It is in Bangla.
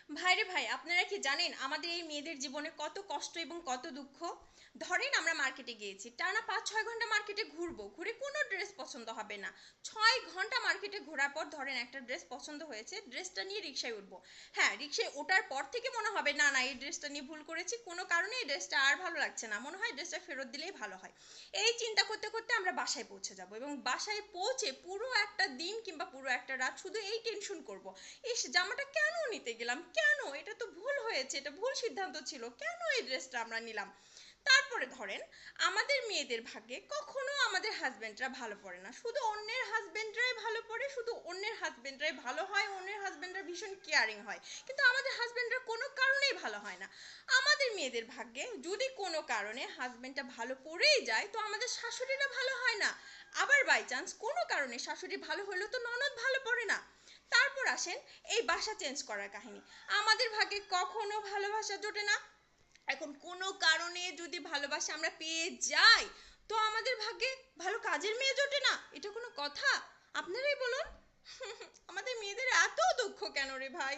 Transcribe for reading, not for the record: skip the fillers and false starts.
ভাইরে ভাই, আপনারা কি জানেন আমাদের এই মেয়েদের জীবনে কত কষ্ট এবং কত দুঃখ? ধরেন আমরা মার্কেটে গিয়েছি, টানা 5-6 ঘন্টা মার্কেটে ঘুরবো, ঘুরে কোনো ড্রেস পছন্দ হবে না। 6 ঘন্টা মার্কেটে ঘোরার পর ধরেন একটা ড্রেস পছন্দ হয়েছে, ড্রেসটা নিয়ে রিক্সায় উঠবো। হ্যাঁ, রিক্সায় ওঠার পর থেকে মনে হবে না না, এই ড্রেসটা নিয়ে ভুল করেছি, কোনো কারণে এই ড্রেসটা আর ভালো লাগছে না, মনে হয় ড্রেসটা ফেরত দিলেই ভালো হয়। এই চিন্তা করতে করতে আমরা বাসায় পৌঁছে যাব এবং বাসায় পৌঁছে পুরো একটা দিন কিংবা পুরো একটা রাত শুধু এই টেনশন করব, ইস জামাটা কেন নিতে গেলাম, কেন, এটা তো ভুল হয়েছে, এটা ভুল সিদ্ধান্ত ছিল, কেন এই ড্রেসটা আমরা নিলাম। তারপরে ধরেন আমাদের মেয়েদের ভাগ্যে কখনো আমাদের হাজবেন্ডরা ভালো পড়ে না, শুধু অন্যের হাজবেন্ডরাই ভালো পড়ে, শুধু অন্যের হাজবেন্ডরাই ভালো হয়, অন্যের হাজবেন্ডরা ভীষণ কেয়ারিং হয়, কিন্তু আমাদের হাজবেন্ডরা কোনো কারণেই ভালো হয় না। আমাদের মেয়েদের ভাগ্যে যদি কোনো কারণে হাজবেন্ডটা ভালো পড়েই যায়, তো আমাদের শাশুড়িরা ভালো হয় না। আবার বাই চান্স কোনো কারণে শাশুড়ি ভালো হলেও তো ননদ ভালো পড়ে না। তারপর আসেন এই বাসা চেঞ্জ করার কাহিনী। আমাদের ভাগ্যে কখনো ভালোবাসা জোটে না। এখন কোনো কারণে যদি ভালোবাসা আমরা পেয়ে যাই, তো আমাদের ভাগ্যে ভালো কাজের মেয়ে জোটে না। এটা কোনো কথা? আপনারাই বলুন। আমাদের মেয়েদের এত দুঃখ কেন রে ভাই?